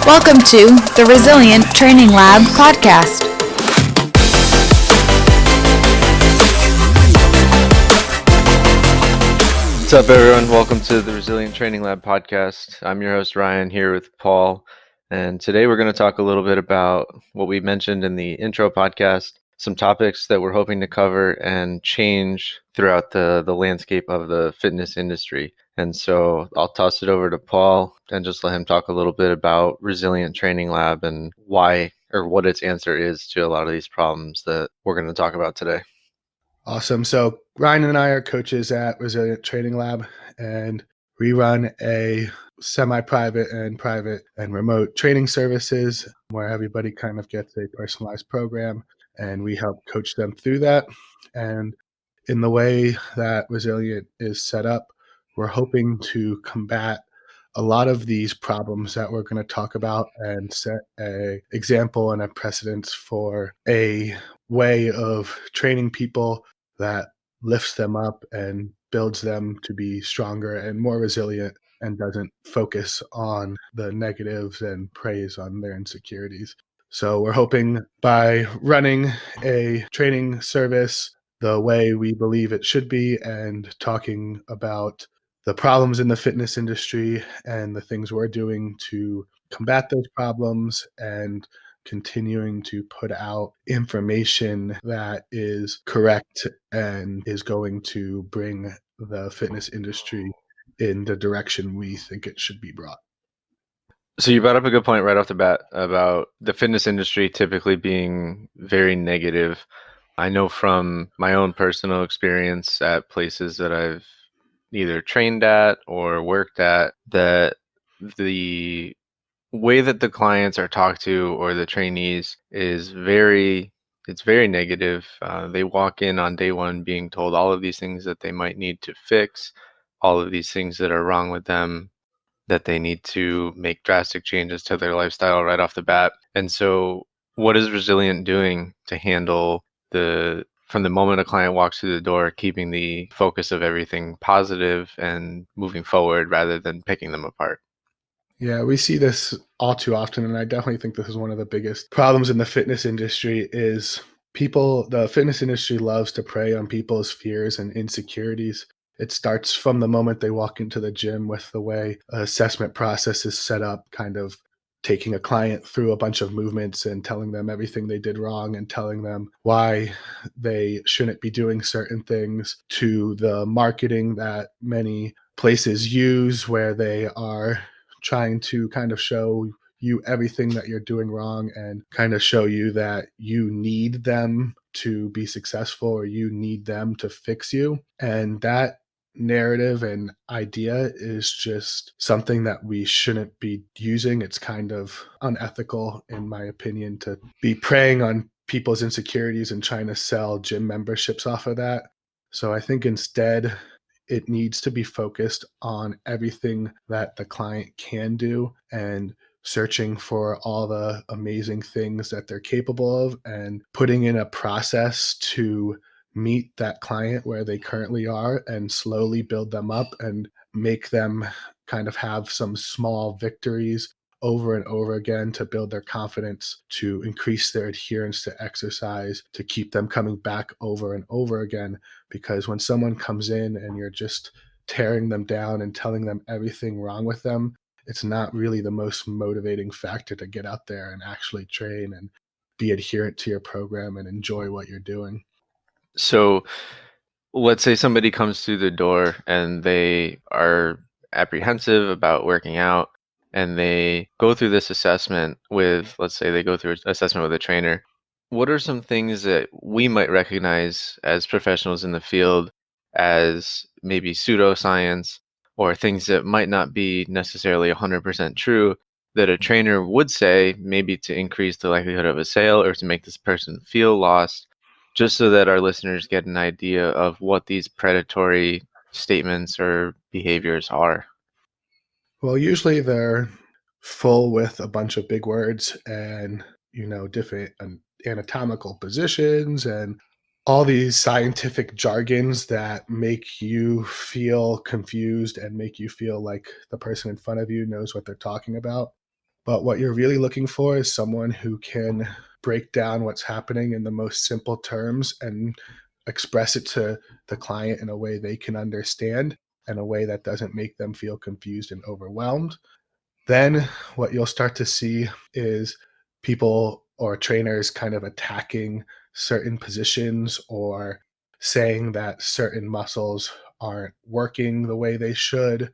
Welcome to the Resilient Training Lab podcast. What's up, everyone? Welcome to the Resilient Training Lab podcast. I'm your host, Ryan, here with Paul. And today we're going to talk a little bit about what we mentioned in the intro podcast, some topics that we're hoping to cover and change throughout the landscape of the fitness industry. And so I'll toss it over to Paul and just let him talk a little bit about Resilient Training Lab and why or what its answer is to a lot of these problems that we're going to talk about today. Awesome. So Ryan and I are coaches at Resilient Training Lab, and we run a semi-private and private and remote training services where everybody kind of gets a personalized program, and we help coach them through that. And in the way that Resilient is set up, we're hoping to combat a lot of these problems that we're going to talk about and set an example and a precedence for a way of training people that lifts them up and builds them to be stronger and more resilient and doesn't focus on the negatives and preys on their insecurities. So we're hoping by running a training service the way we believe it should be and talking about the problems in the fitness industry and the things we're doing to combat those problems and continuing to put out information that is correct and is going to bring the fitness industry in the direction we think it should be brought. So you brought up a good point right off the bat about the fitness industry typically being very negative. I know from my own personal experience at places that I've either trained at or worked at that the way that the clients are talked to or the trainees is very negative. They walk in on day one being told all of these things that they might need to fix, all of these things that are wrong with them, that they need to make drastic changes to their lifestyle right off the bat. And so what is Resilient doing to handle from the moment a client walks through the door, keeping the focus of everything positive and moving forward rather than picking them apart? Yeah, we see this all too often, and I definitely think this is one of the biggest problems in the fitness industry is the fitness industry loves to prey on people's fears and insecurities. It starts from the moment they walk into the gym with the way assessment process is set up, kind of taking a client through a bunch of movements and telling them everything they did wrong and telling them why they shouldn't be doing certain things, to the marketing that many places use where they are trying to kind of show you everything that you're doing wrong and kind of show you that you need them to be successful or you need them to fix you. And that narrative and idea is just something that we shouldn't be using. It's kind of unethical, in my opinion, to be preying on people's insecurities and trying to sell gym memberships off of that. So I think instead, it needs to be focused on everything that the client can do and searching for all the amazing things that they're capable of and putting in a process to meet that client where they currently are and slowly build them up and make them kind of have some small victories over and over again to build their confidence, to increase their adherence to exercise, to keep them coming back over and over again. Because when someone comes in and you're just tearing them down and telling them everything wrong with them, it's not really the most motivating factor to get out there and actually train and be adherent to your program and enjoy what you're doing. So let's say somebody comes through the door and they are apprehensive about working out and they go through this assessment let's say they go through an assessment with a trainer. What are some things that we might recognize as professionals in the field as maybe pseudoscience or things that might not be necessarily 100% true that a trainer would say maybe to increase the likelihood of a sale or to make this person feel lost, just so that our listeners get an idea of what these predatory statements or behaviors are? Well, usually they're full with a bunch of big words and, different anatomical positions and all these scientific jargons that make you feel confused and make you feel like the person in front of you knows what they're talking about. But what you're really looking for is someone who can break down what's happening in the most simple terms and express it to the client in a way they can understand, in a way that doesn't make them feel confused and overwhelmed. Then what you'll start to see is people or trainers kind of attacking certain positions or saying that certain muscles aren't working the way they should,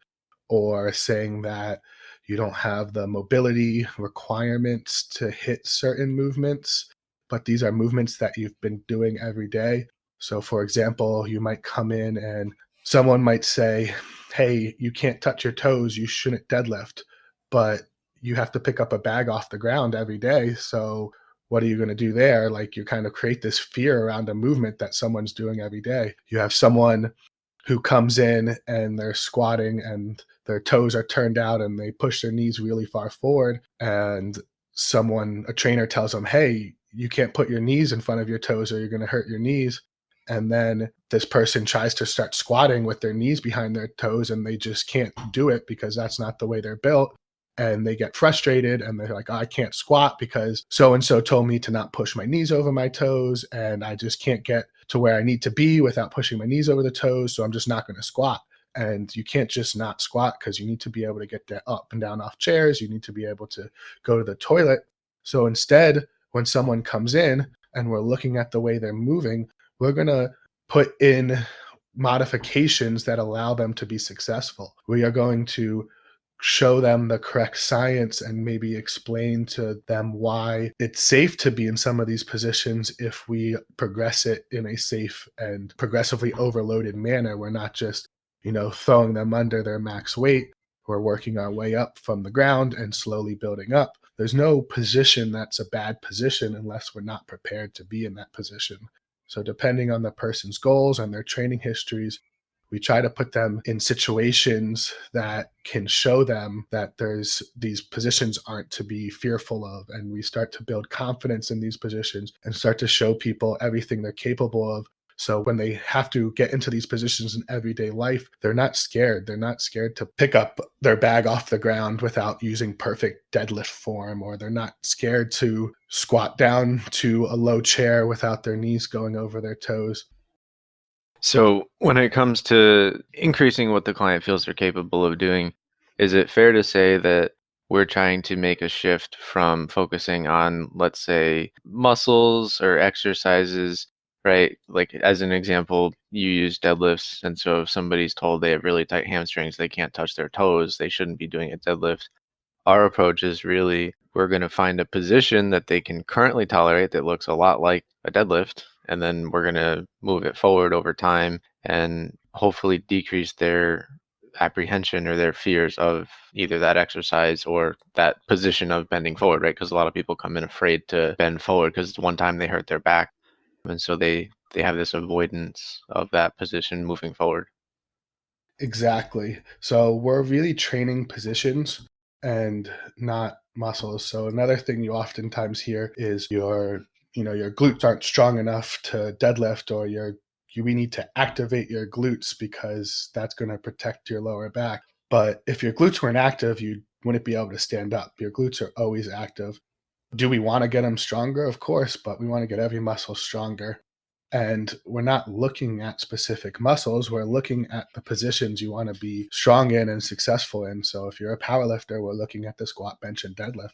or saying that you don't have the mobility requirements to hit certain movements, but these are movements that you've been doing every day. So, for example, you might come in and someone might say, "Hey, you can't touch your toes, you shouldn't deadlift," but you have to pick up a bag off the ground every day. So, what are you going to do there? Like, you kind of create this fear around a movement that someone's doing every day. You have someone who comes in and they're squatting and their toes are turned out and they push their knees really far forward, and a trainer tells them, "Hey, you can't put your knees in front of your toes or you're going to hurt your knees." And then this person tries to start squatting with their knees behind their toes and they just can't do it because that's not the way they're built, and they get frustrated and they're like, "Oh, I can't squat because so and so told me to not push my knees over my toes, and I just can't get to where I need to be without pushing my knees over the toes, so I'm just not going to squat." And you can't just not squat because you need to be able to get up and down off chairs. You need to be able to go to the toilet. So instead, when someone comes in and we're looking at the way they're moving, we're going to put in modifications that allow them to be successful. We are going to show them the correct science and maybe explain to them why it's safe to be in some of these positions if we progress it in a safe and progressively overloaded manner. We're not just, throwing them under their max weight. We're working our way up from the ground and slowly building up. There's no position that's a bad position unless we're not prepared to be in that position. So depending on the person's goals and their training histories, we try to put them in situations that can show them that there's these positions aren't to be fearful of, and we start to build confidence in these positions and start to show people everything they're capable of. So when they have to get into these positions in everyday life, they're not scared. They're not scared to pick up their bag off the ground without using perfect deadlift form, or they're not scared to squat down to a low chair without their knees going over their toes. So, when it comes to increasing what the client feels they're capable of doing, is it fair to say that we're trying to make a shift from focusing on, let's say, muscles or exercises, right? Like, as an example, you use deadlifts. And so, if somebody's told they have really tight hamstrings, they can't touch their toes, they shouldn't be doing a deadlift. Our approach is really we're going to find a position that they can currently tolerate that looks a lot like a deadlift, and then we're going to move it forward over time and hopefully decrease their apprehension or their fears of either that exercise or that position of bending forward, right? Because a lot of people come in afraid to bend forward because one time they hurt their back, and so they have this avoidance of that position moving forward. Exactly. So we're really training positions and not muscles. So another thing you oftentimes hear is your glutes aren't strong enough to deadlift, or we need to activate your glutes because that's going to protect your lower back. But if your glutes weren't active, you wouldn't be able to stand up. Your glutes are always active. Do we want to get them stronger? Of course, but we want to get every muscle stronger. And we're not looking at specific muscles. We're looking at the positions you want to be strong in and successful in. So if you're a power lifter, we're looking at the squat, bench, and deadlift.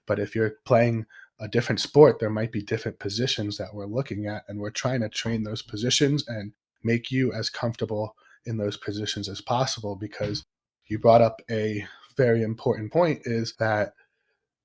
But if you're playing a different sport, there might be different positions that we're looking at. And we're trying to train those positions and make you as comfortable in those positions as possible, because you brought up a very important point, is that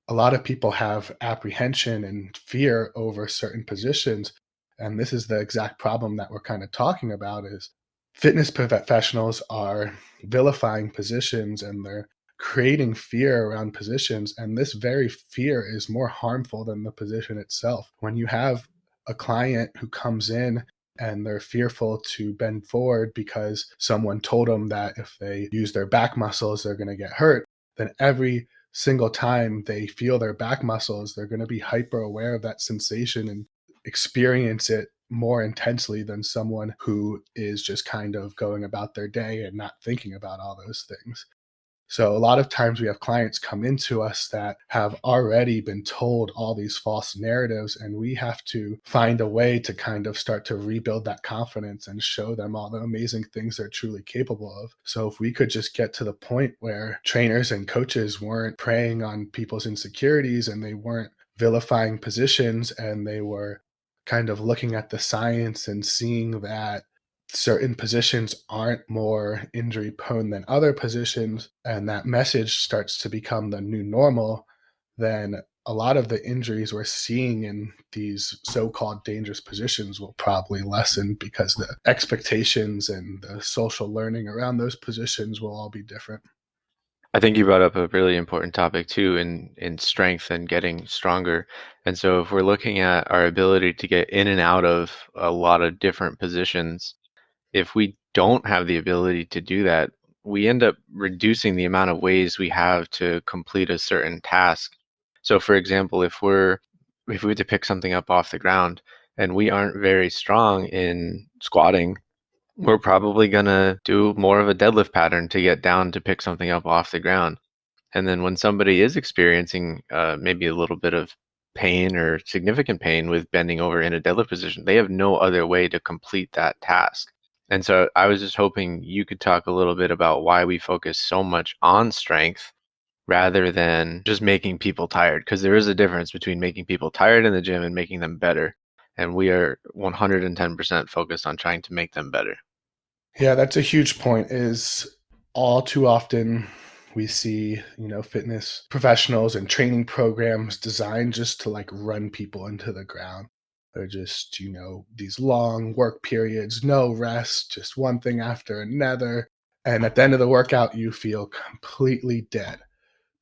a lot of people have apprehension and fear over certain positions. And this is the exact problem that we're kind of talking about, is fitness professionals are vilifying positions and they're creating fear around positions. And this very fear is more harmful than the position itself. When you have a client who comes in and they're fearful to bend forward because someone told them that if they use their back muscles, they're going to get hurt, then every single time they feel their back muscles, they're going to be hyper aware of that sensation and experience it more intensely than someone who is just kind of going about their day and not thinking about all those things. So a lot of times we have clients come into us that have already been told all these false narratives, and we have to find a way to kind of start to rebuild that confidence and show them all the amazing things they're truly capable of. So if we could just get to the point where trainers and coaches weren't preying on people's insecurities and they weren't vilifying positions and they were kind of looking at the science and seeing that certain positions aren't more injury prone than other positions, and that message starts to become the new normal, then a lot of the injuries we're seeing in these so-called dangerous positions will probably lessen because the expectations and the social learning around those positions will all be different. I think you brought up a really important topic too in strength and getting stronger. And so if we're looking at our ability to get in and out of a lot of different positions, if we don't have the ability to do that, we end up reducing the amount of ways we have to complete a certain task. So for example, if we were to pick something up off the ground and we aren't very strong in squatting, we're probably gonna do more of a deadlift pattern to get down to pick something up off the ground. And then when somebody is experiencing maybe a little bit of pain or significant pain with bending over in a deadlift position, they have no other way to complete that task. And so I was just hoping you could talk a little bit about why we focus so much on strength rather than just making people tired, because there is a difference between making people tired in the gym and making them better. And we are 110% focused on trying to make them better. Yeah, that's a huge point. Is all too often we see, fitness professionals and training programs designed just to like run people into the ground. They're just, these long work periods, no rest, just one thing after another. And at the end of the workout, you feel completely dead.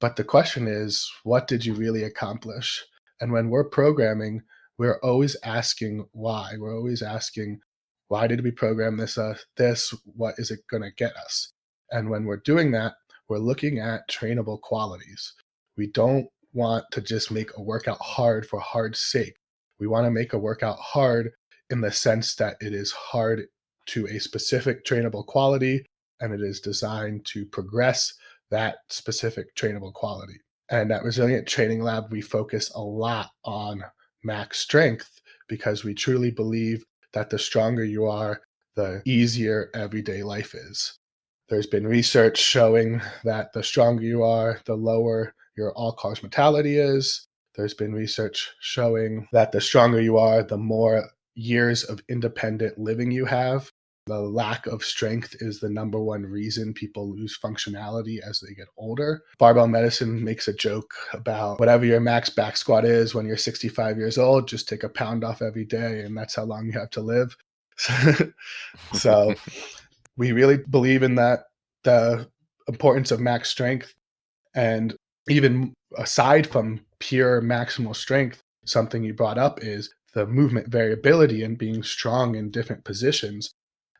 But the question is, what did you really accomplish? And when we're programming, we're always asking why. We're always asking, why did we program this? What is it going to get us? And when we're doing that, we're looking at trainable qualities. We don't want to just make a workout hard for hard's sake. We want to make a workout hard in the sense that it is hard to a specific trainable quality and it is designed to progress that specific trainable quality. And at Resilient Training Lab, we focus a lot on max strength because we truly believe that the stronger you are, the easier everyday life is. There's been research showing that the stronger you are, the lower your all cause mortality is. There's been research showing that the stronger you are, the more years of independent living you have. The lack of strength is the number one reason people lose functionality as they get older. Barbell medicine makes a joke about whatever your max back squat is when you're 65 years old, just take a pound off every day, and that's how long you have to live. So we really believe in that, the importance of max strength. And even aside from pure maximal strength, something you brought up is the movement variability and being strong in different positions.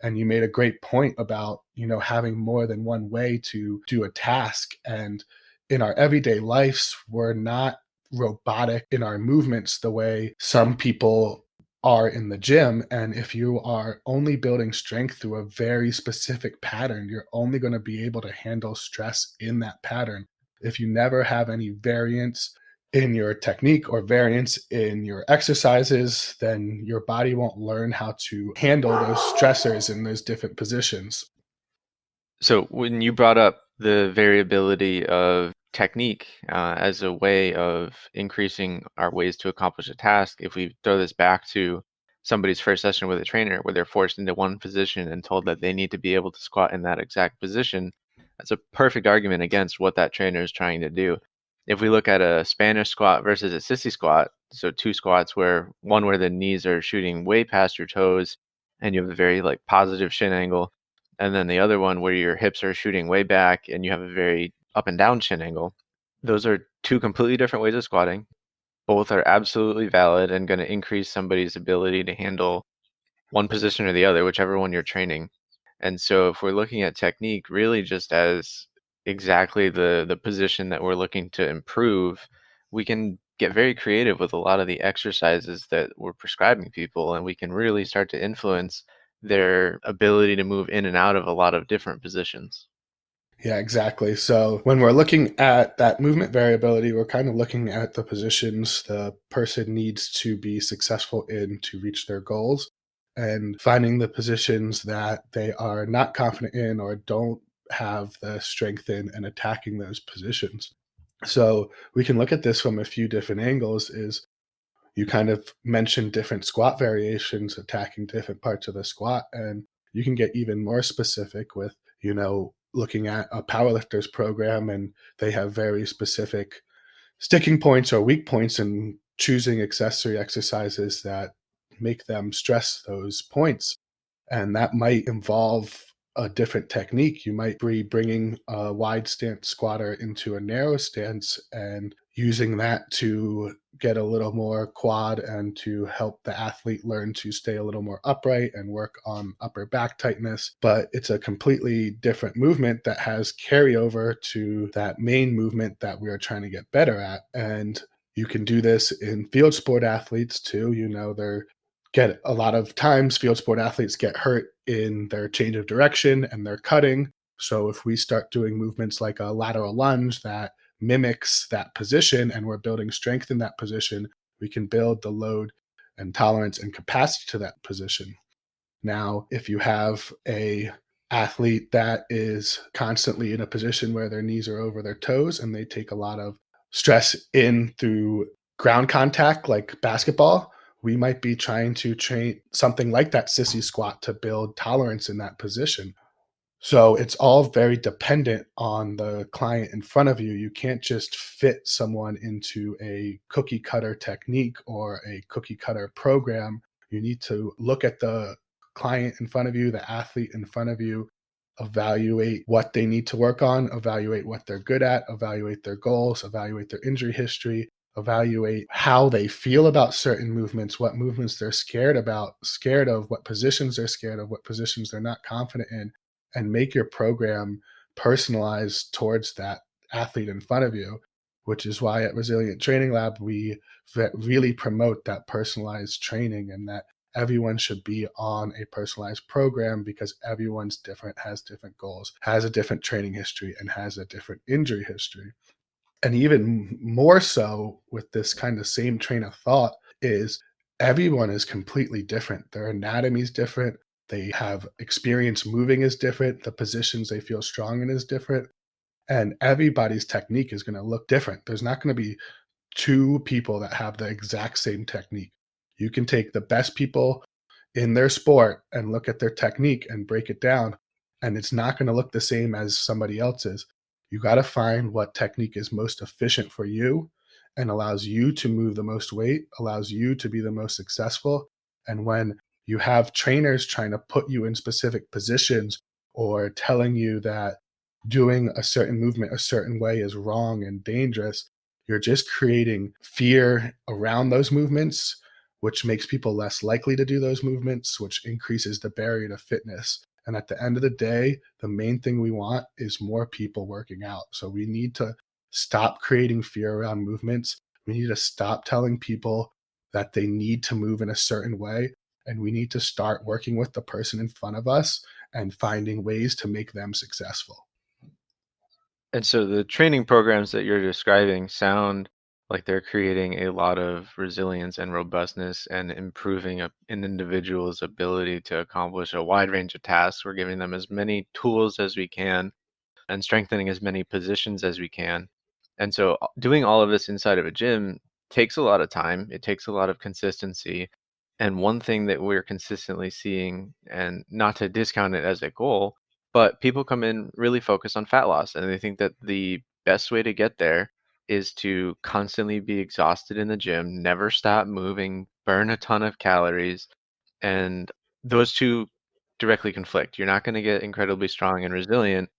And you made a great point about, having more than one way to do a task. And in our everyday lives, we're not robotic in our movements the way some people are in the gym. And if you are only building strength through a very specific pattern, you're only going to be able to handle stress in that pattern. If you never have any variance in your technique or variance in your exercises, then your body won't learn how to handle those stressors in those different positions. So when you brought up the variability of technique as a way of increasing our ways to accomplish a task, if we throw this back to somebody's first session with a trainer where they're forced into one position and told that they need to be able to squat in that exact position, that's a perfect argument against what that trainer is trying to do. If we look at a Spanish squat versus a sissy squat, so two squats where the knees are shooting way past your toes and you have a very like positive shin angle, and then the other one where your hips are shooting way back and you have a very up and down chin angle. Those are two completely different ways of squatting. Both are absolutely valid and going to increase somebody's ability to handle one position or the other, whichever one you're training. And so if we're looking at technique really just as exactly the position that we're looking to improve, we can get very creative with a lot of the exercises that we're prescribing people, and we can really start to influence their ability to move in and out of a lot of different positions. Yeah, exactly. So when we're looking at that movement variability, we're kind of looking at the positions the person needs to be successful in to reach their goals and finding the positions that they are not confident in or don't have the strength in and attacking those positions. So we can look at this from a few different angles is you kind of mentioned different squat variations attacking different parts of the squat, and you can get even more specific with, looking at a powerlifter's program and they have very specific sticking points or weak points and choosing accessory exercises that make them stress those points. And that might involve a different technique. You might be bringing a wide stance squatter into a narrow stance and using that to get a little more quad and to help the athlete learn to stay a little more upright and work on upper back tightness. But it's a completely different movement that has carryover to that main movement that we are trying to get better at. And you can do this in field sport athletes too. They're get a lot of times field sport athletes get hurt in their change of direction and their cutting. So if we start doing movements like a lateral lunge that mimics that position and we're building strength in that position, we can build the load and tolerance and capacity to that position. Now, if you have a athlete that is constantly in a position where their knees are over their toes and they take a lot of stress in through ground contact like basketball, we might be trying to train something like that sissy squat to build tolerance in that position. So it's all very dependent on the client in front of you. You can't just fit someone into a cookie cutter technique or a cookie cutter program. You need to look at the client in front of you, the athlete in front of you, evaluate what they need to work on, evaluate what they're good at, evaluate their goals, evaluate their injury history, evaluate how they feel about certain movements, what movements they're scared of, what positions they're scared of, what positions they're not confident in, and make your program personalized towards that athlete in front of you, which is why at Resilient Training Lab, we really promote that personalized training and that everyone should be on a personalized program because everyone's different, has different goals, has a different training history, and has a different injury history. And even more so with this kind of same train of thought is everyone is completely different. Their anatomy is different. They have experience moving is different. The positions they feel strong in is different. And everybody's technique is going to look different. There's not going to be two people that have the exact same technique. You can take the best people in their sport and look at their technique and break it down, and it's not going to look the same as somebody else's. You got to find what technique is most efficient for you and allows you to move the most weight, allows you to be the most successful. And when you have trainers trying to put you in specific positions or telling you that doing a certain movement a certain way is wrong and dangerous, you're just creating fear around those movements, which makes people less likely to do those movements, which increases the barrier to fitness. And at the end of the day, the main thing we want is more people working out. So we need to stop creating fear around movements. We need to stop telling people that they need to move in a certain way. And we need to start working with the person in front of us and finding ways to make them successful. And so the training programs that you're describing sound like they're creating a lot of resilience and robustness and improving an individual's ability to accomplish a wide range of tasks. We're giving them as many tools as we can and strengthening as many positions as we can. And so doing all of this inside of a gym takes a lot of time. It takes a lot of consistency. And one thing that we're consistently seeing, and not to discount it as a goal, but people come in really focused on fat loss, and they think that the best way to get there is to constantly be exhausted in the gym, never stop moving, burn a ton of calories, and those two directly conflict. You're not going to get incredibly strong and resilient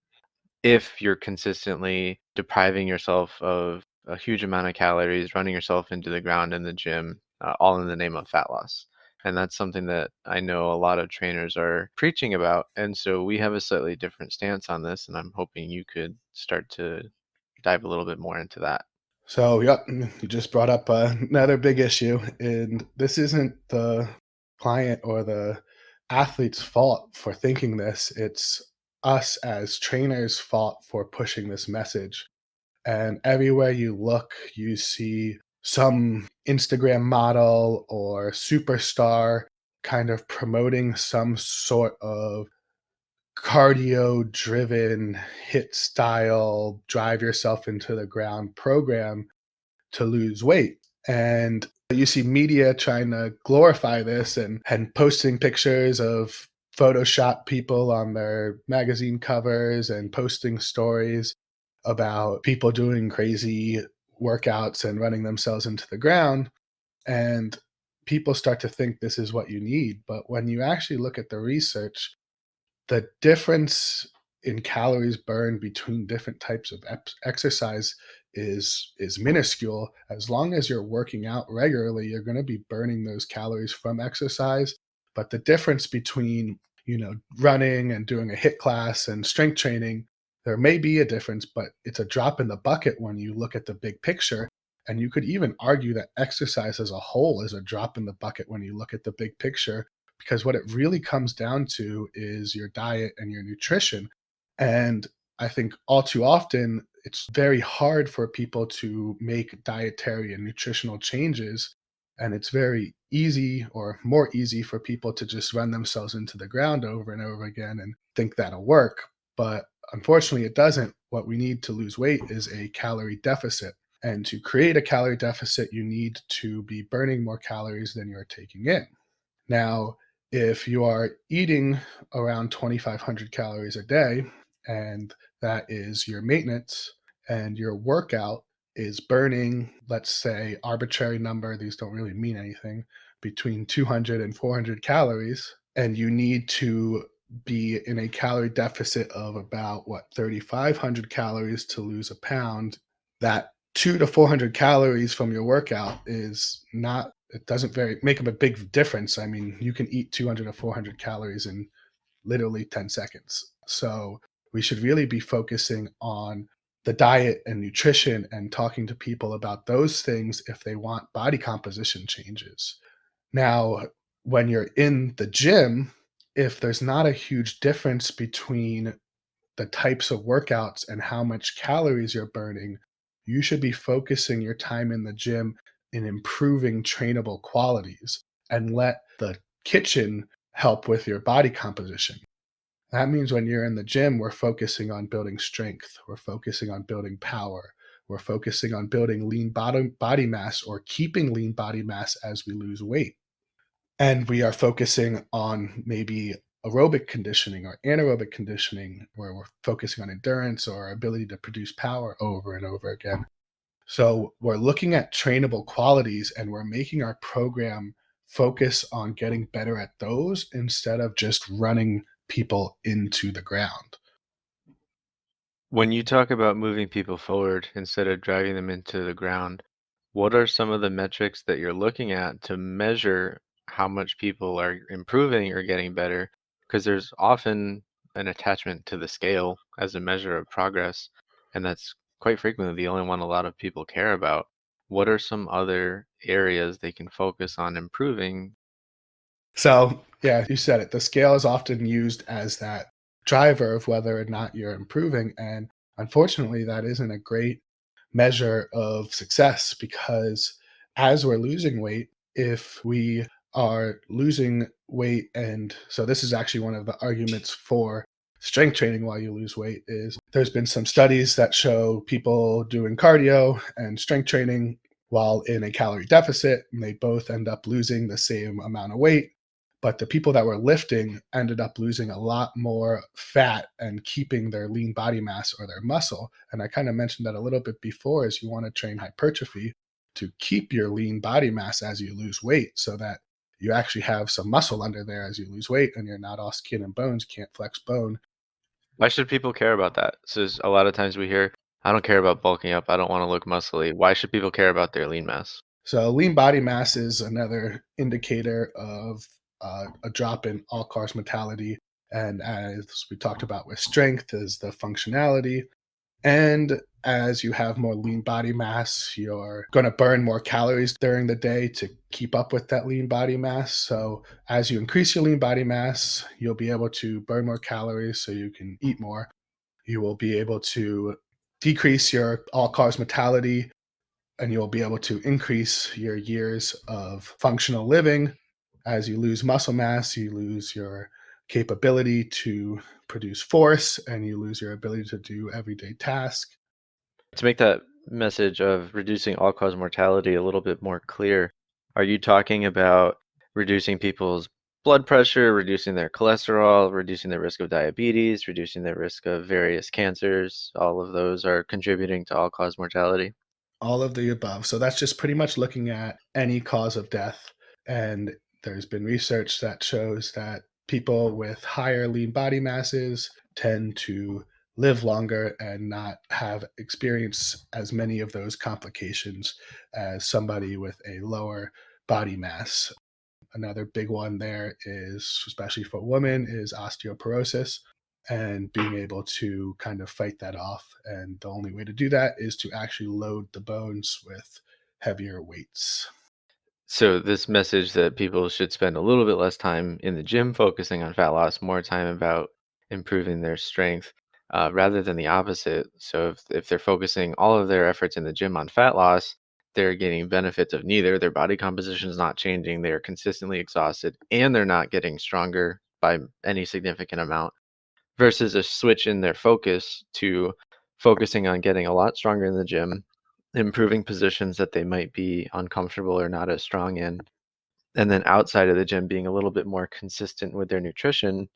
if you're consistently depriving yourself of a huge amount of calories, running yourself into the ground in the gym, all in the name of fat loss. And that's something that I know a lot of trainers are preaching about. And so we have a slightly different stance on this. And I'm hoping you could start to dive a little bit more into that. So, yep, you just brought up another big issue, and this isn't the client or the athlete's fault for thinking this. It's us as trainers fought for pushing this message. And everywhere you look, you see some Instagram model or superstar kind of promoting some sort of cardio driven hit style, drive yourself into the ground program to lose weight. And you see media trying to glorify this and posting pictures of Photoshop people on their magazine covers and posting stories about people doing crazy workouts and running themselves into the ground. And people start to think this is what you need. But when you actually look at the research, the difference in calories burned between different types of exercise is minuscule. As long as you're working out regularly, you're going to be burning those calories from exercise. But the difference between, running and doing a hit class and strength training, there may be a difference, but it's a drop in the bucket when you look at the big picture. And you could even argue that exercise as a whole is a drop in the bucket when you look at the big picture, because what it really comes down to is your diet and your nutrition. And I think all too often, it's very hard for people to make dietary and nutritional changes. And it's very easy, or more easy, for people to just run themselves into the ground over and over again and think that'll work. But unfortunately, it doesn't. What we need to lose weight is a calorie deficit. And to create a calorie deficit, you need to be burning more calories than you're taking in. Now, if you are eating around 2,500 calories a day, and that is your maintenance, and your workout is burning, let's say, arbitrary number, these don't really mean anything, between 200 and 400 calories, and you need to be in a calorie deficit of about 3,500 calories to lose a pound, that 2 to 400 calories from your workout is not, it doesn't very make a big difference. I mean, you can eat 200 to 400 calories in literally 10 seconds. So we should really be focusing on the diet and nutrition and talking to people about those things if they want body composition changes. Now, when you're in the gym, if there's not a huge difference between the types of workouts and how much calories you're burning, you should be focusing your time in the gym in improving trainable qualities and let the kitchen help with your body composition. That means when you're in the gym, we're focusing on building strength, we're focusing on building power, we're focusing on building lean body mass or keeping lean body mass as we lose weight. And we are focusing on maybe aerobic conditioning or anaerobic conditioning, where we're focusing on endurance or ability to produce power over and over again. So we're looking at trainable qualities and we're making our program focus on getting better at those instead of just running people into the ground. When you talk about moving people forward instead of driving them into the ground, what are some of the metrics that you're looking at to measure how much people are improving or getting better? Because there's often an attachment to the scale as a measure of progress, and that's quite frequently the only one a lot of people care about. What are some other areas they can focus on improving? So, yeah, you said it. The scale is often used as that driver of whether or not you're improving. And unfortunately, that isn't a great measure of success, because as we're losing weight, if we are losing weight, and so this is actually one of the arguments for strength training while you lose weight, is there's been some studies that show people doing cardio and strength training while in a calorie deficit, and they both end up losing the same amount of weight. But the people that were lifting ended up losing a lot more fat and keeping their lean body mass or their muscle. And I kind of mentioned that a little bit before, is you want to train hypertrophy to keep your lean body mass as you lose weight, so that you actually have some muscle under there as you lose weight and you're not all skin and bones, you can't flex bone. Why should people care about that? So a lot of times we hear, I don't care about bulking up. I don't want to look muscly. Why should people care about their lean mass? So lean body mass is another indicator of a drop in all cause mortality. And as we talked about with strength, is the functionality. And as you have more lean body mass, you're going to burn more calories during the day to keep up with that lean body mass. So, as you increase your lean body mass, you'll be able to burn more calories so you can eat more. You will be able to decrease your all cause mortality, and you'll be able to increase your years of functional living. As you lose muscle mass, you lose your capability to produce force and you lose your ability to do everyday tasks. To make that message of reducing all-cause mortality a little bit more clear, are you talking about reducing people's blood pressure, reducing their cholesterol, reducing their risk of diabetes, reducing their risk of various cancers? All of those are contributing to all-cause mortality. All of the above. So that's just pretty much looking at any cause of death. And there's been research that shows that people with higher lean body masses tend to live longer and not have experienced as many of those complications as somebody with a lower body mass. Another big one there is, especially for women, is osteoporosis and being able to kind of fight that off. And the only way to do that is to actually load the bones with heavier weights. So this message that people should spend a little bit less time in the gym focusing on fat loss, more time about improving their strength, rather than the opposite. So if they're focusing all of their efforts in the gym on fat loss, they're getting benefits of neither. Their body composition is not changing. They're consistently exhausted, and they're not getting stronger by any significant amount. Versus a switch in their focus to focusing on getting a lot stronger in the gym, improving positions that they might be uncomfortable or not as strong in, and then outside of the gym being a little bit more consistent with their nutrition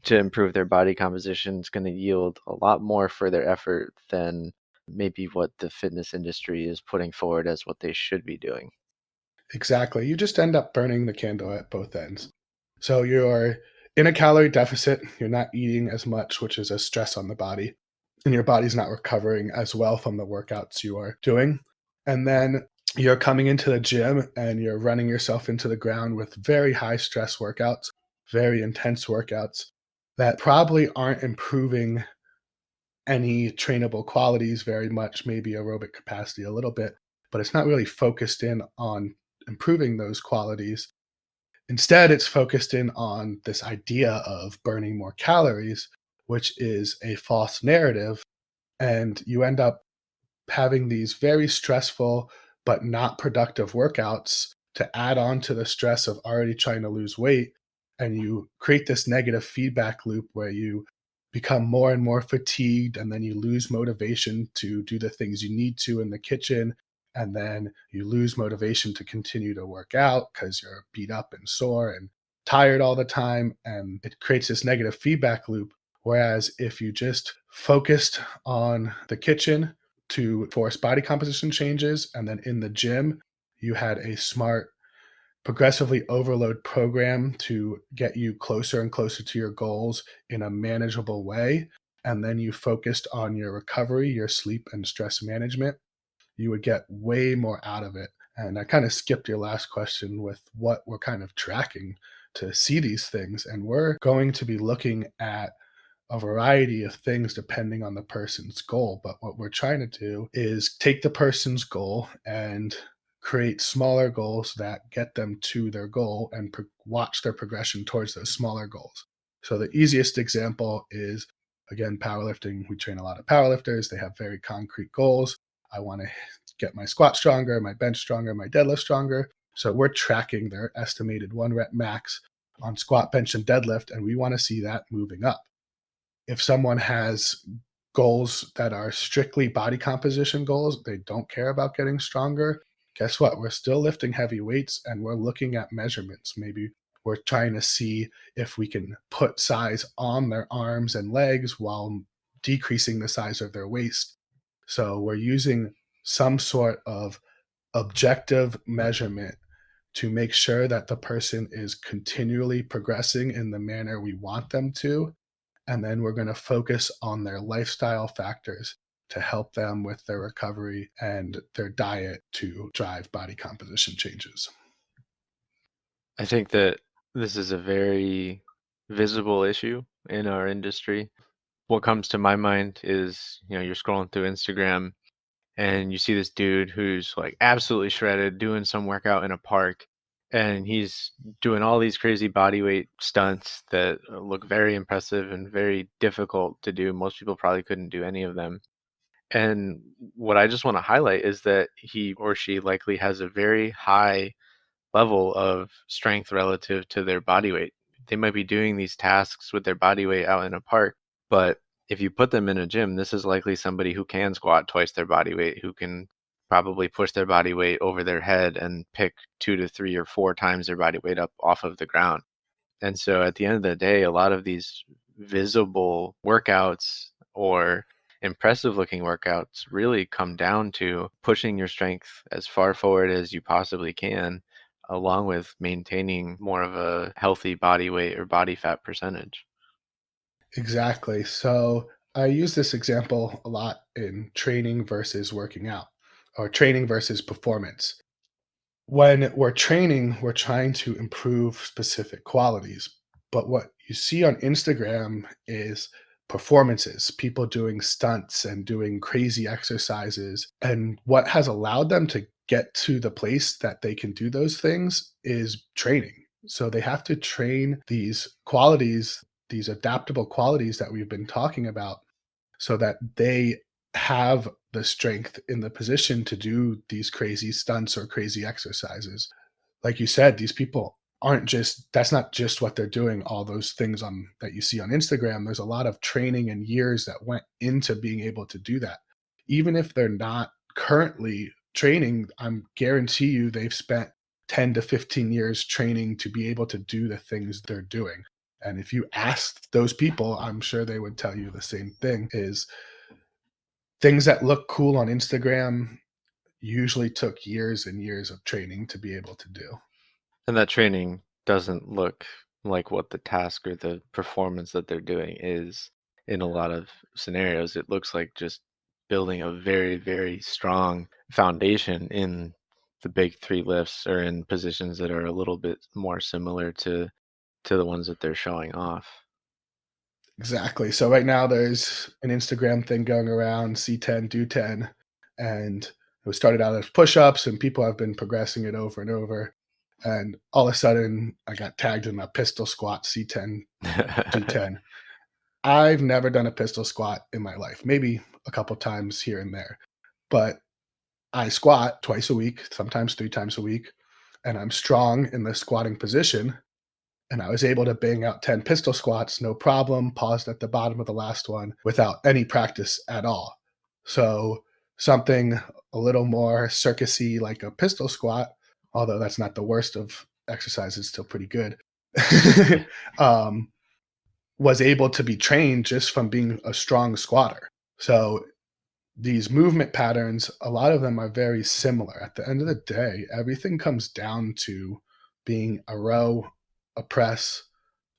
to improve their body composition is going to yield a lot more for their effort than maybe what the fitness industry is putting forward as what they should be doing. Exactly. You just end up burning the candle at both ends. So you're in a calorie deficit, you're not eating as much, which is a stress on the body, and your body's not recovering as well from the workouts you are doing. And then you're coming into the gym and you're running yourself into the ground with very high stress workouts, very intense workouts that probably aren't improving any trainable qualities very much, maybe aerobic capacity a little bit, but it's not really focused in on improving those qualities. Instead, it's focused in on this idea of burning more calories, which is a false narrative. And you end up having these very stressful but not productive workouts to add on to the stress of already trying to lose weight. And you create this negative feedback loop where you become more and more fatigued, and then you lose motivation to do the things you need to in the kitchen. And then you lose motivation to continue to work out because you're beat up and sore and tired all the time. And it creates this negative feedback loop. Whereas if you just focused on the kitchen to force body composition changes, and then in the gym, you had a smart, progressively overload program to get you closer and closer to your goals in a manageable way. And then you focused on your recovery, your sleep, and stress management, you would get way more out of it. And I kind of skipped your last question with what we're kind of tracking to see these things. And we're going to be looking at a variety of things depending on the person's goal. But what we're trying to do is take the person's goal and create smaller goals that get them to their goal and watch their progression towards those smaller goals. So the easiest example is, again, powerlifting. We train a lot of powerlifters. They have very concrete goals. I want to get my squat stronger, my bench stronger, my deadlift stronger. So we're tracking their estimated 1 rep max on squat, bench, and deadlift, and we want to see that moving up. If someone has goals that are strictly body composition goals, they don't care about getting stronger, guess what? We're still lifting heavy weights and we're looking at measurements. Maybe we're trying to see if we can put size on their arms and legs while decreasing the size of their waist. So we're using some sort of objective measurement to make sure that the person is continually progressing in the manner we want them to, and then we're going to focus on their lifestyle factors to help them with their recovery and their diet to drive body composition changes. I think that this is a very visible issue in our industry. What comes to my mind is, you're scrolling through Instagram and you see this dude who's like absolutely shredded doing some workout in a park, and he's doing all these crazy body weight stunts that look very impressive and very difficult to do. Most people probably couldn't do any of them. And what I just want to highlight is that he or she likely has a very high level of strength relative to their body weight. They might be doing these tasks with their body weight out in a park, but if you put them in a gym, this is likely somebody who can squat twice their body weight, who can probably push their body weight over their head and pick 2 to 3 or 4 times their body weight up off of the ground. And so at the end of the day, a lot of these visible workouts or impressive looking workouts really come down to pushing your strength as far forward as you possibly can, along with maintaining more of a healthy body weight or body fat percentage. Exactly. So I use this example a lot in training versus working out, or training versus performance. When we're training, we're trying to improve specific qualities. But what you see on Instagram is performances, people doing stunts and doing crazy exercises. And what has allowed them to get to the place that they can do those things is training. So they have to train these qualities, these adaptable qualities that we've been talking about, so that they have the strength in the position to do these crazy stunts or crazy exercises. Like you said, these people aren't just that's not just what they're doing, all those things on that you see on Instagram. There's a lot of training and years that went into being able to do that. Even if they're not currently training, I'm guarantee you they've spent 10 to 15 years training to be able to do the things they're doing. And if you asked those people, I'm sure they would tell you the same thing is things that look cool on Instagram usually took years and years of training to be able to do. And that training doesn't look like what the task or the performance that they're doing is in a lot of scenarios. It looks like just building a very, very strong foundation in the big three lifts or in positions that are a little bit more similar to the ones that they're showing off. Exactly. So right now there's an Instagram thing going around, C10, do 10. And it was started out as push-ups and people have been progressing it over and over. And all of a sudden I got tagged in a pistol squat, C10, do 10. I've never done a pistol squat in my life, maybe a couple times here and there. But I squat twice a week, sometimes 3 times a week, and I'm strong in the squatting position. And I was able to bang out 10 pistol squats, no problem, paused at the bottom of the last one without any practice at all. So something a little more circusy like a pistol squat, although that's not the worst of exercises, still pretty good, um, was able to be trained just from being a strong squatter. So these movement patterns, a lot of them are very similar. At the end of the day, everything comes down to being a row, a press,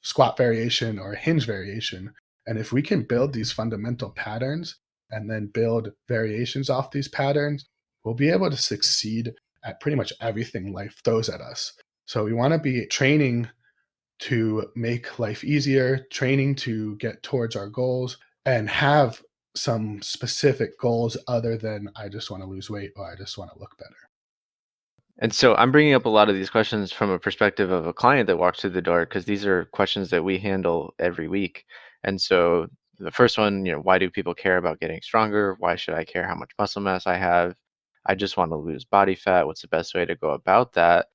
squat variation, or a hinge variation. And if we can build these fundamental patterns and then build variations off these patterns, we'll be able to succeed at pretty much everything life throws at us. So we want to be training to make life easier, training to get towards our goals, and have some specific goals other than I just want to lose weight or I just want to look better. And so I'm bringing up a lot of these questions from a perspective of a client that walks through the door because these are questions that we handle every week. And so the first one, why do people care about getting stronger? Why should I care how much muscle mass I have? I just want to lose body fat. What's the best way to go about that?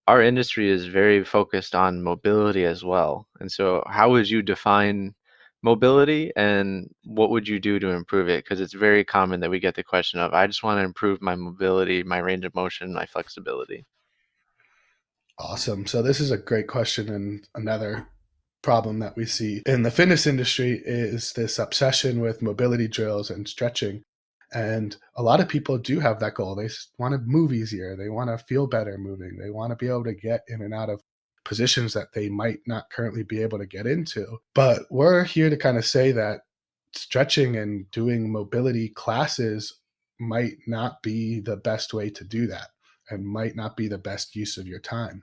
Our industry is very focused on mobility as well. And so how would you define mobility and what would you do to improve it? Because it's very common that we get the question of, I just want to improve my mobility, my range of motion, my flexibility. Awesome. So this is a great question, and another problem that we see in the fitness industry is this obsession with mobility drills and stretching. And a lot of people do have that goal. They want to move easier. They want to feel better moving. They want to be able to get in and out of positions that they might not currently be able to get into. But we're here to kind of say that stretching and doing mobility classes might not be the best way to do that and might not be the best use of your time.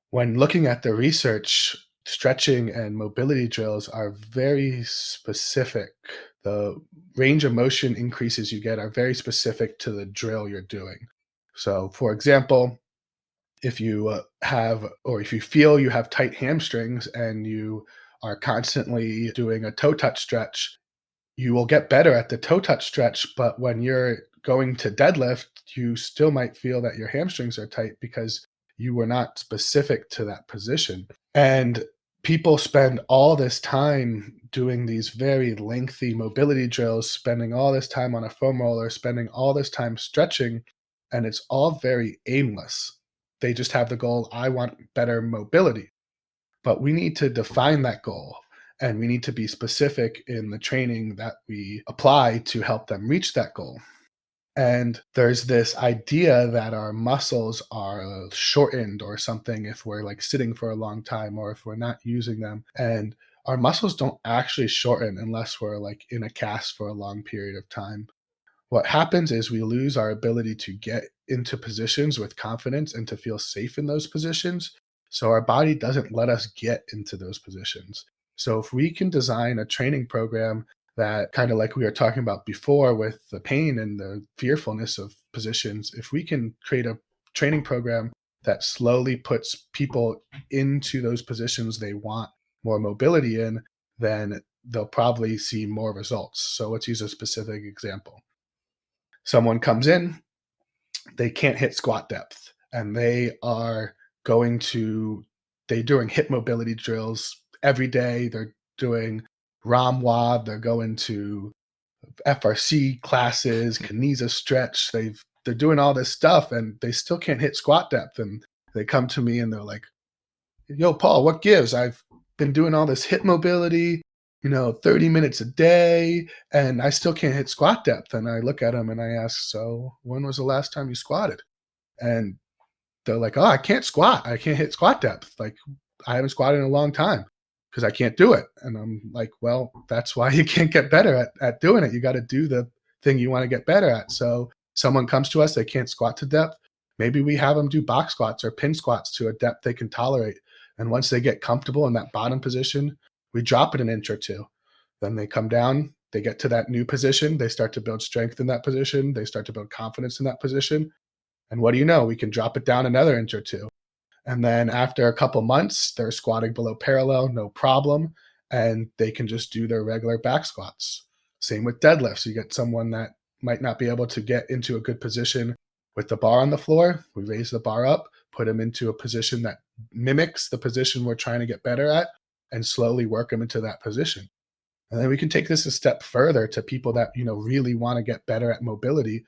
When looking at the research, stretching and mobility drills are very specific. The range of motion increases you get are very specific to the drill you're doing. So, for example, if you if you feel you have tight hamstrings and you are constantly doing a toe touch stretch, you will get better at the toe touch stretch. But when you're going to deadlift, you still might feel that your hamstrings are tight because you were not specific to that position. And people spend all this time doing these very lengthy mobility drills, spending all this time on a foam roller, spending all this time stretching, and it's all very aimless. They just have the goal, I want better mobility. But we need to define that goal, and we need to be specific in the training that we apply to help them reach that goal. And there's this idea that our muscles are shortened or something if we're like sitting for a long time or if we're not using them. And our muscles don't actually shorten unless we're like in a cast for a long period of time. What happens is we lose our ability to get into positions with confidence and to feel safe in those positions. So our body doesn't let us get into those positions. So if we can design a training program that, kind of like we were talking about before with the pain and the fearfulness of positions, if we can create a training program that slowly puts people into those positions they want more mobility in, then they'll probably see more results. So let's use a specific example. Someone comes in, they can't hit squat depth, and they're doing hip mobility drills every day. They're doing ROM WOD, they're going to FRC classes, Kinesa stretch. They're doing all this stuff and they still can't hit squat depth. And they come to me and they're like, yo, Paul, what gives? I've been doing all this hip mobility, 30 minutes a day, and I still can't hit squat depth. And I look at them and I ask, so when was the last time you squatted? And they're like, oh, I can't squat. I can't hit squat depth. Like, I haven't squatted in a long time because I can't do it. And I'm like, well, that's why you can't get better at doing it. You got to do the thing you want to get better at. So someone comes to us, they can't squat to depth. Maybe we have them do box squats or pin squats to a depth they can tolerate. And once they get comfortable in that bottom position, we drop it an inch or two. Then they come down, they get to that new position, they start to build strength in that position, they start to build confidence in that position. And what do you know? We can drop it down another inch or two. And then after a couple months, they're squatting below parallel, no problem. And they can just do their regular back squats. Same with deadlifts. You get someone that might not be able to get into a good position with the bar on the floor. We raise the bar up, put them into a position that mimics the position we're trying to get better at, and slowly work them into that position. And then we can take this a step further to people that, really want to get better at mobility.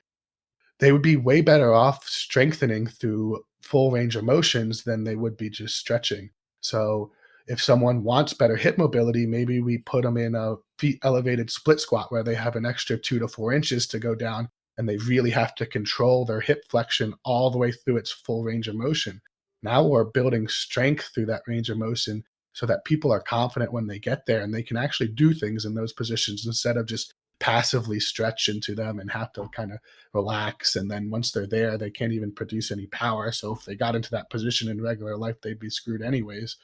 They would be way better off strengthening through full range of motions than they would be just stretching. So if someone wants better hip mobility, maybe we put them in a feet elevated split squat where they have an extra 2 to 4 inches to go down and they really have to control their hip flexion all the way through its full range of motion. Now we're building strength through that range of motion so that people are confident when they get there and they can actually do things in those positions instead of just passively stretch into them and have to kind of relax. And then once they're there, they can't even produce any power. So if they got into that position in regular life, they'd be screwed anyways.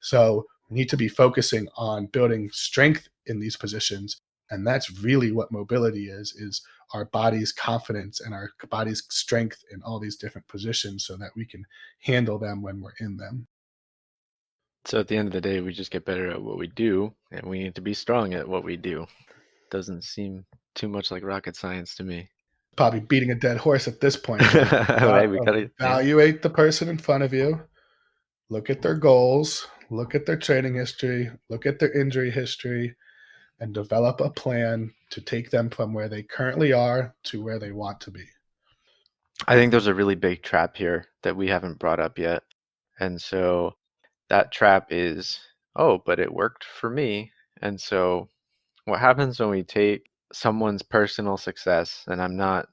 So we need to be focusing on building strength in these positions. And that's really what mobility is our body's confidence and our body's strength in all these different positions so that we can handle them when we're in them. So at the end of the day, we just get better at what we do, and we need to be strong at what we do. Doesn't seem too much like rocket science to me. Probably beating a dead horse at this point. Right, we gotta Evaluate the person in front of you, look at their goals, look at their training history, look at their injury history, and develop a plan to take them from where they currently are to where they want to be. I think there's a really big trap here that we haven't brought up yet. And so that trap is, oh, but it worked for me. And so what happens when we take someone's personal success, and I'm not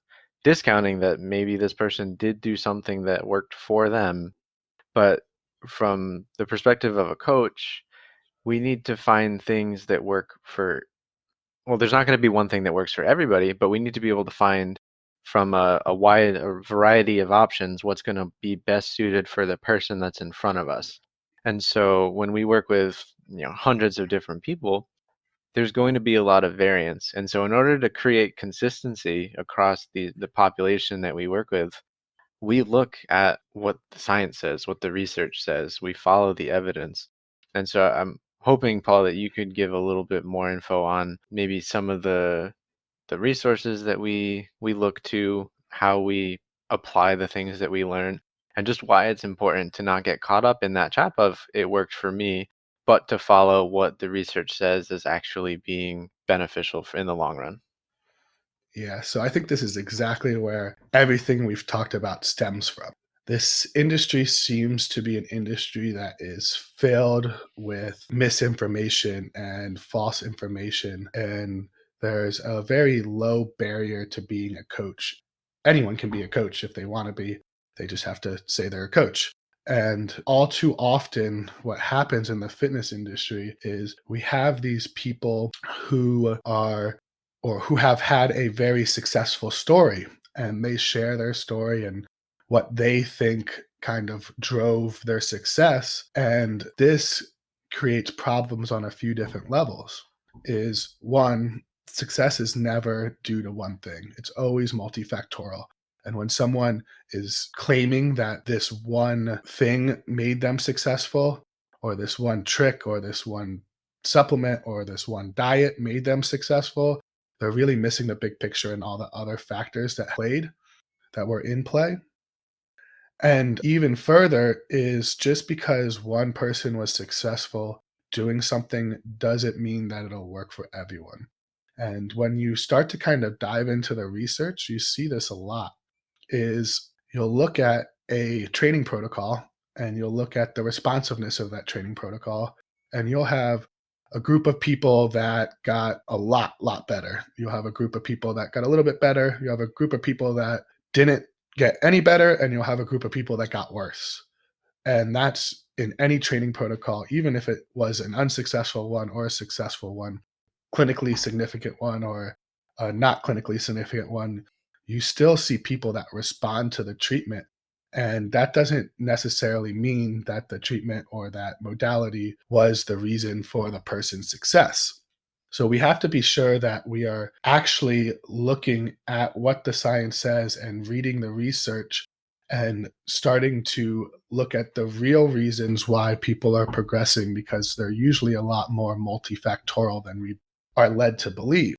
discounting that maybe this person did do something that worked for them, but from the perspective of a coach, we need to find things that work for, well, there's not going to be one thing that works for everybody, but we need to be able to find from a wide variety of options what's going to be best suited for the person that's in front of us. And so when we work with, hundreds of different people, there's going to be a lot of variance. And so in order to create consistency across the population that we work with, we look at what the science says, what the research says. We follow the evidence. And so I'm hoping, Paul, that you could give a little bit more info on maybe some of the resources that we look to, how we apply the things that we learn, and just why it's important to not get caught up in that trap of it worked for me, but to follow what the research says is actually being beneficial in the long run. Yeah, so I think this is exactly where everything we've talked about stems from. This industry seems to be an industry that is filled with misinformation and false information, and there's a very low barrier to being a coach. Anyone can be a coach if they want to be, they just have to say they're a coach. And all too often, what happens in the fitness industry is we have these people who are or who have had a very successful story, and they share their story and what they think kind of drove their success. And this creates problems on a few different levels. Is one, success is never due to one thing, it's always multifactorial. And when someone is claiming that this one thing made them successful, or this one trick, or this one supplement, or this one diet made them successful, they're really missing the big picture and all the other factors that were in play. And even further is just because one person was successful doing something doesn't mean that it'll work for everyone. And when you start to kind of dive into the research, you see this a lot. Is you'll look at a training protocol and you'll look at the responsiveness of that training protocol, and you'll have a group of people that got a lot better. You'll have a group of people that got a little bit better. You have a group of people that didn't get any better, and you'll have a group of people that got worse. And that's in any training protocol, even if it was an unsuccessful one or a successful one, clinically significant one or a not clinically significant one, you still see people that respond to the treatment. And that doesn't necessarily mean that the treatment or that modality was the reason for the person's success. So we have to be sure that we are actually looking at what the science says and reading the research and starting to look at the real reasons why people are progressing, because they're usually a lot more multifactorial than we are led to believe.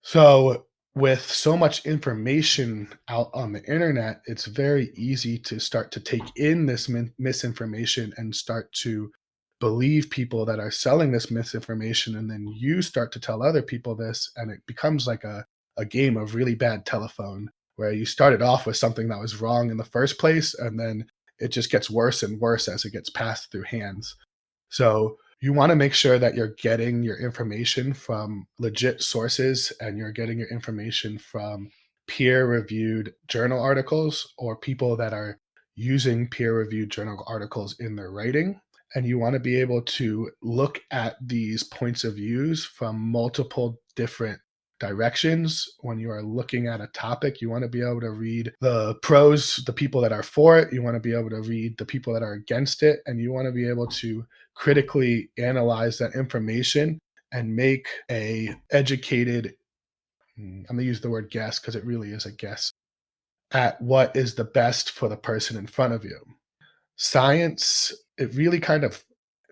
So, with so much information out on the internet, it's very easy to start to take in this misinformation and start to believe people that are selling this misinformation. And then you start to tell other people this, and it becomes like a game of really bad telephone where you started off with something that was wrong in the first place, and then it just gets worse and worse as it gets passed through hands. So you want to make sure that you're getting your information from legit sources and you're getting your information from peer reviewed journal articles or people that are using peer reviewed journal articles in their writing. And you want to be able to look at these points of views from multiple different directions. When you are looking at a topic, you want to be able to read the pros, the people that are for it. You want to be able to read the people that are against it. And you want to be able to critically analyze that information and make a educated, I'm going to use the word guess because it really is a guess, at what is the best for the person in front of you. Science, it really kind of,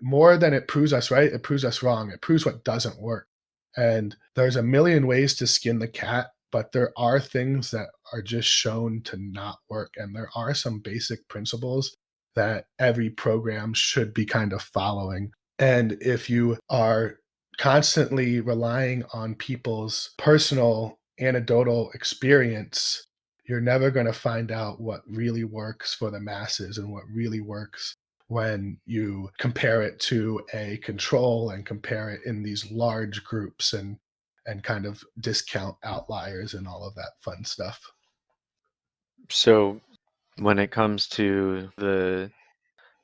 more than it proves us right, it proves us wrong. It proves what doesn't work. And there's a million ways to skin the cat, but there are things that are just shown to not work. And there are some basic principles that every program should be kind of following. And if you are constantly relying on people's personal anecdotal experience, you're never going to find out what really works for the masses and what really works when you compare it to a control and compare it in these large groups and kind of discount outliers and all of that fun stuff. So when it comes to the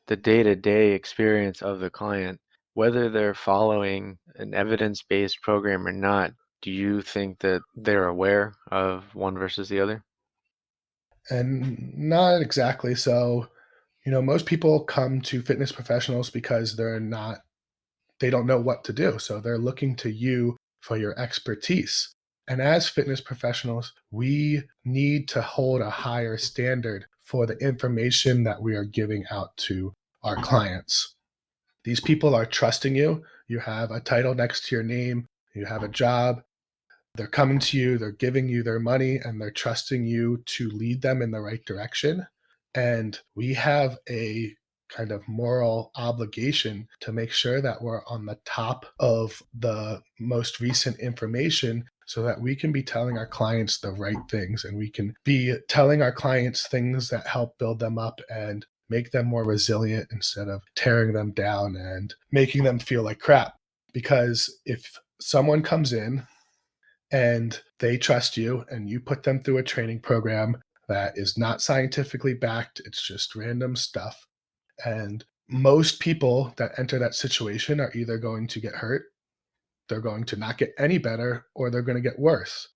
day-to-day experience of the client, whether they're following an evidence-based program or not, do you think that they're aware of one versus the other? And not exactly. So Most people come to fitness professionals because they don't know what to do. So they're looking to you for your expertise. And as fitness professionals, we need to hold a higher standard for the information that we are giving out to our clients. These people are trusting you. You have a title next to your name, you have a job. They're coming to you, they're giving you their money, and they're trusting you to lead them in the right direction. And we have a kind of moral obligation to make sure that we're on the top of the most recent information so that we can be telling our clients the right things, and we can be telling our clients things that help build them up and make them more resilient instead of tearing them down and making them feel like crap. Because if someone comes in and they trust you and you put them through a training program that is not scientifically backed, it's just random stuff. And most people that enter that situation are either going to get hurt, they're going to not get any better, or they're going to get worse.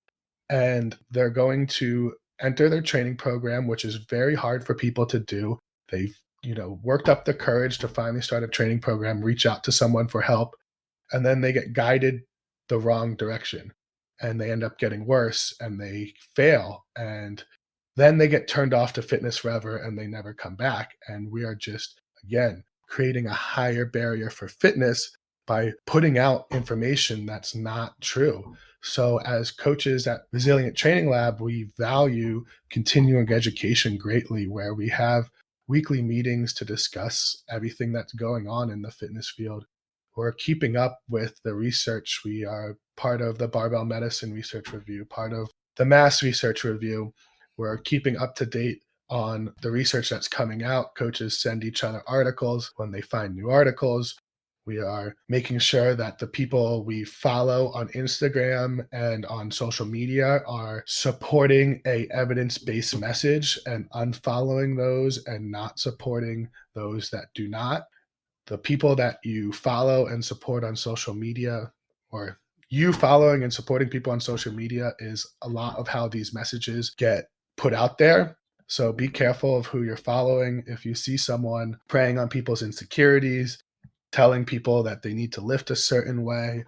And they're going to enter their training program, which is very hard for people to do. They've, worked up the courage to finally start a training program, reach out to someone for help, and then they get guided the wrong direction, and they end up getting worse and they fail, and then they get turned off to fitness forever and they never come back. And we are just, again, creating a higher barrier for fitness by putting out information that's not true. So as coaches at Resilient Training Lab, we value continuing education greatly, where we have weekly meetings to discuss everything that's going on in the fitness field. We're keeping up with the research. We are part of the Barbell Medicine Research Review, part of the Mass Research Review. We're keeping up to date on the research that's coming out. Coaches send each other articles when they find new articles. We are making sure that the people we follow on Instagram and on social media are supporting a evidence-based message and unfollowing those and not supporting those that do not. The people that you follow and support on social media, or you following and supporting people on social media, is a lot of how these messages get put out there. So be careful of who you're following. If you see someone preying on people's insecurities, telling people that they need to lift a certain way,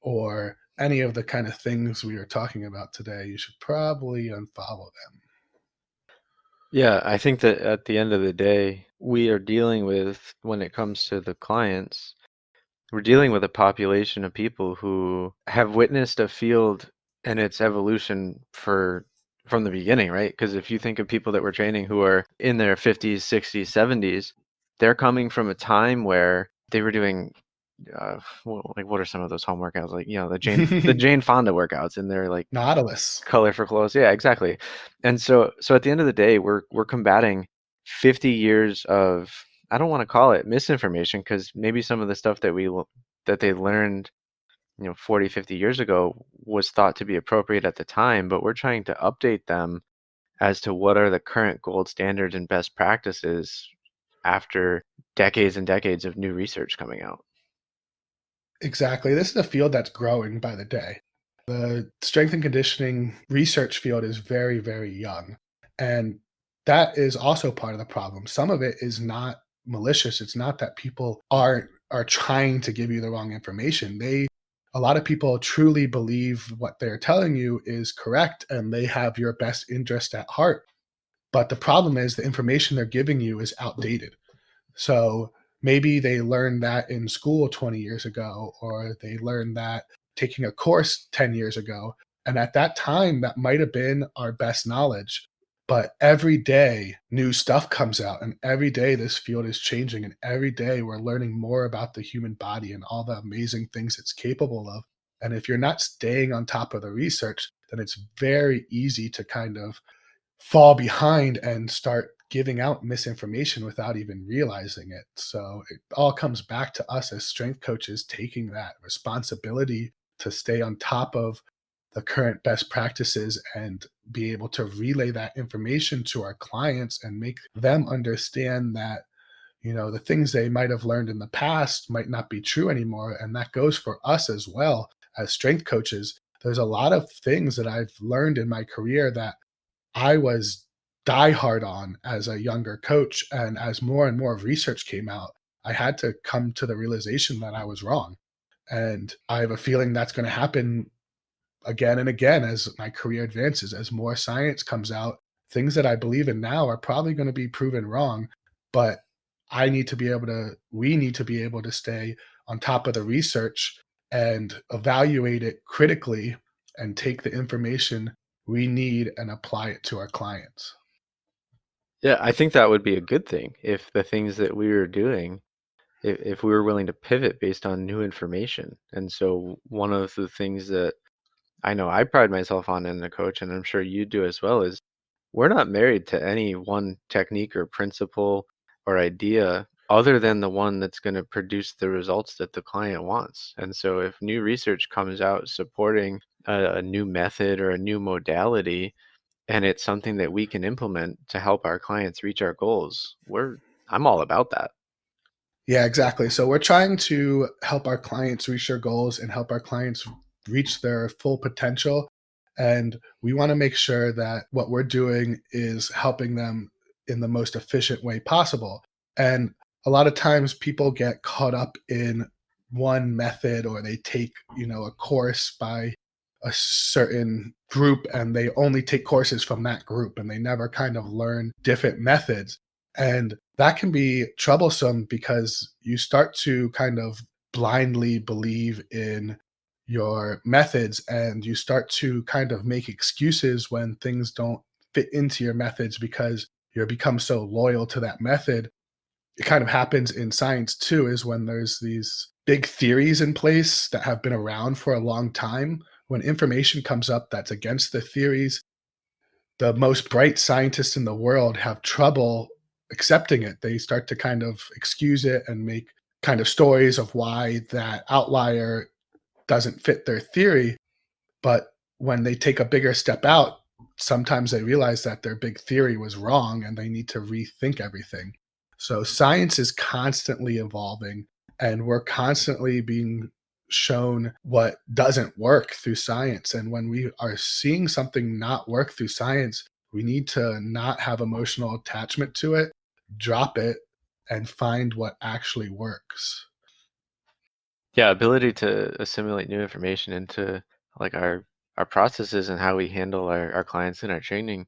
or any of the kind of things we are talking about today, you should probably unfollow them. Yeah, I think that at the end of the day, we are dealing with, when it comes to the clients, we're dealing with a population of people who have witnessed a field and its evolution from the beginning, right? Because if you think of people that we're training who are in their 50s, 60s, 70s, they're coming from a time where they were doing like what are some of those home workouts, like the Jane Fonda workouts, and they're like Nautilus. color for clothes. Yeah, exactly. And so at the end of the day, we're combating 50 years of, I don't want to call it misinformation, because maybe some of the stuff that they learned 40, 50 years ago was thought to be appropriate at the time, but we're trying to update them as to what are the current gold standards and best practices after decades and decades of new research coming out. Exactly. This is a field that's growing by the day. The strength and conditioning research field is very, very young. And that is also part of the problem. Some of it is not malicious. It's not that people are trying to give you the wrong information. A lot of people truly believe what they're telling you is correct and they have your best interest at heart. But the problem is the information they're giving you is outdated. So maybe they learned that in school 20 years ago, or they learned that taking a course 10 years ago. And at that time, that might have been our best knowledge. But every day, new stuff comes out, and every day this field is changing, and every day we're learning more about the human body and all the amazing things it's capable of. And if you're not staying on top of the research, then it's very easy to kind of fall behind and start giving out misinformation without even realizing it. So it all comes back to us as strength coaches taking that responsibility to stay on top of the current best practices and be able to relay that information to our clients and make them understand that the things they might have learned in the past might not be true anymore. And that goes for us as well as strength coaches. There's a lot of things that I've learned in my career that I was die hard on as a younger coach. And as more and more research came out, I had to come to the realization that I was wrong. And I have a feeling that's going to happen again and again as my career advances. As more science comes out, things that I believe in now are probably going to be proven wrong. But we need to be able to stay on top of the research and evaluate it critically and take the information we need and apply it to our clients. Yeah, I think that would be a good thing if the things that we were doing, if we were willing to pivot based on new information. And so one of the things that I know I pride myself on in a coach, and I'm sure you do as well, is we're not married to any one technique or principle or idea other than the one that's going to produce the results that the client wants. And so if new research comes out supporting a new method or a new modality, and it's something that we can implement to help our clients reach our goals, I'm all about that. Yeah, exactly. So we're trying to help our clients reach their goals and help our clients reach their full potential. And we want to make sure that what we're doing is helping them in the most efficient way possible. And a lot of times people get caught up in one method, or they take, a course by a certain group and they only take courses from that group and they never kind of learn different methods. And that can be troublesome because you start to kind of blindly believe in your methods and you start to kind of make excuses when things don't fit into your methods because you become so loyal to that method. It kind of happens in science too, is when there's these big theories in place that have been around for a long time. When information comes up that's against the theories, the most bright scientists in the world have trouble accepting it. They start to kind of excuse it and make kind of stories of why that outlier doesn't fit their theory. But when they take a bigger step out, sometimes they realize that their big theory was wrong and they need to rethink everything. So science is constantly evolving and we're constantly being shown what doesn't work through science. And when we are seeing something not work through science, we need to not have emotional attachment to it, drop it, and find what actually works. Yeah, ability to assimilate new information into like our processes and how we handle our clients in our training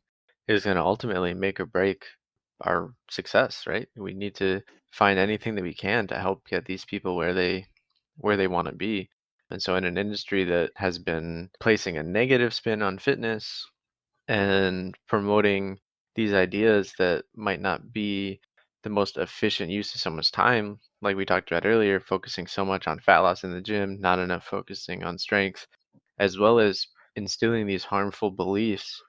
is going to ultimately make or break our success, right? We need to find anything that we can to help get these people where they want to be. And so in an industry that has been placing a negative spin on fitness and promoting these ideas that might not be the most efficient use of someone's time, like we talked about earlier, focusing so much on fat loss in the gym, not enough focusing on strength, as well as instilling these harmful beliefs.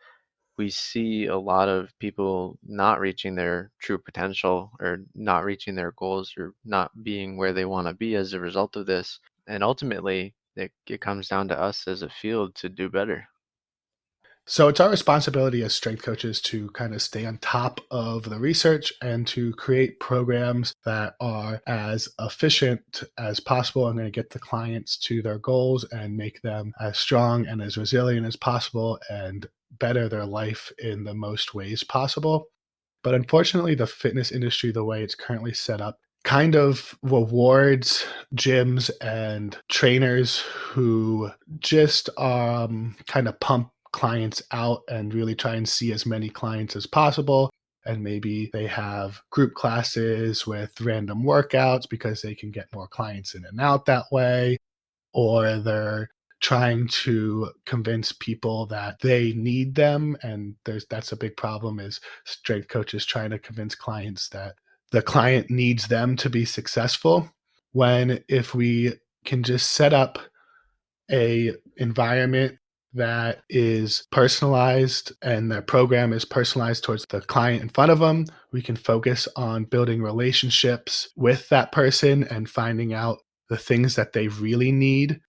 We see a lot of people not reaching their true potential or not reaching their goals or not being where they want to be as a result of this. And ultimately, it comes down to us as a field to do better. So it's our responsibility as strength coaches to kind of stay on top of the research and to create programs that are as efficient as possible and going to get the clients to their goals and make them as strong and as resilient as possible and better their life in the most ways possible. But unfortunately, the fitness industry, the way it's currently set up, kind of rewards gyms and trainers who just kind of pump clients out and really try and see as many clients as possible. And maybe they have group classes with random workouts because they can get more clients in and out that way, or they're trying to convince people that they need them. And that's a big problem, is strength coaches trying to convince clients that the client needs them to be successful, when if we can just set up a environment that is personalized and the program is personalized towards the client in front of them, we can focus on building relationships with that person and finding out the things that they really need.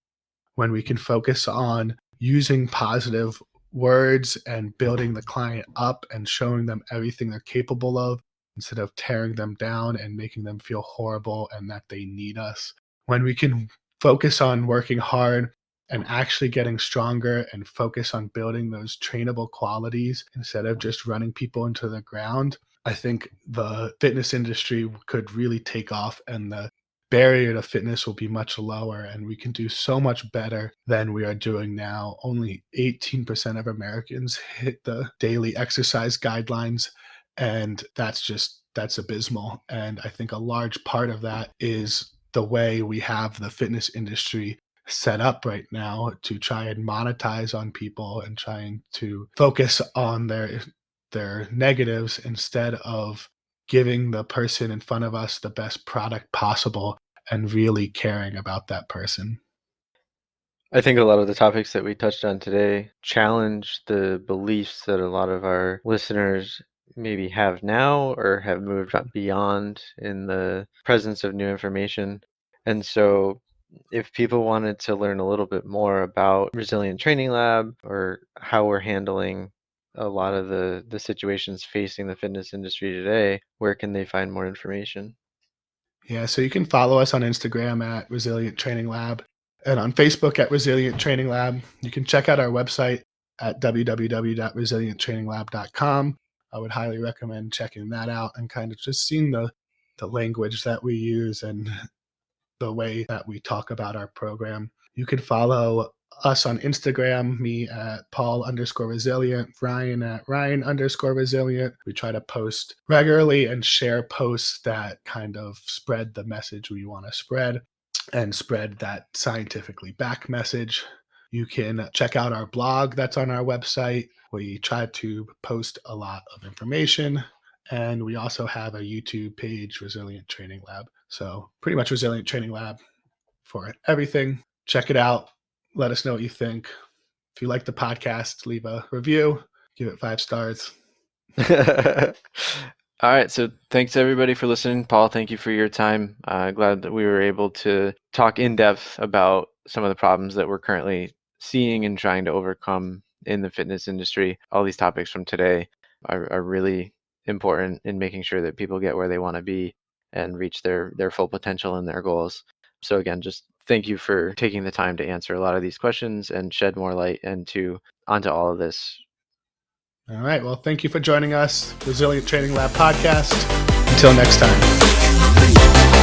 When we can focus on using positive words and building the client up and showing them everything they're capable of instead of tearing them down and making them feel horrible and that they need us. When we can focus on working hard and actually getting stronger and focus on building those trainable qualities instead of just running people into the ground, I think the fitness industry could really take off and the barrier to fitness will be much lower, and we can do so much better than we are doing now. Only 18% of Americans hit the daily exercise guidelines, and that's abysmal. And I think a large part of that is the way we have the fitness industry set up right now to try and monetize on people and trying to focus on their negatives instead of giving the person in front of us the best product possible and really caring about that person. I think a lot of the topics that we touched on today challenge the beliefs that a lot of our listeners maybe have now or have moved beyond in the presence of new information. And so if people wanted to learn a little bit more about Resilient Training Lab or how we're handling a lot of the situations facing the fitness industry today, where can they find more information? Yeah, so you can follow us on Instagram at Resilient Training Lab and on Facebook at Resilient Training Lab. You can check out our website at www.resilienttraininglab.com. I would highly recommend checking that out and kind of just seeing the language that we use and the way that we talk about our program. You can follow us on Instagram, me at Paul_resilient, Ryan at Ryan_resilient. We try to post regularly and share posts that kind of spread the message we want to spread and spread that scientifically backed message. You can check out our blog that's on our website. We try to post a lot of information. And we also have a YouTube page, Resilient Training Lab. So pretty much Resilient Training Lab for everything. Check it out. Let us know what you think. If you like the podcast, leave a review, give it 5 stars. All right. So thanks everybody for listening. Paul, thank you for your time. Glad that we were able to talk in depth about some of the problems that we're currently seeing and trying to overcome in the fitness industry. All these topics from today are really important in making sure that people get where they want to be and reach their full potential and their goals. So again, just thank you for taking the time to answer a lot of these questions and shed more light onto all of this. All right. Well, thank you for joining us, Resilient Training Lab podcast. Until next time.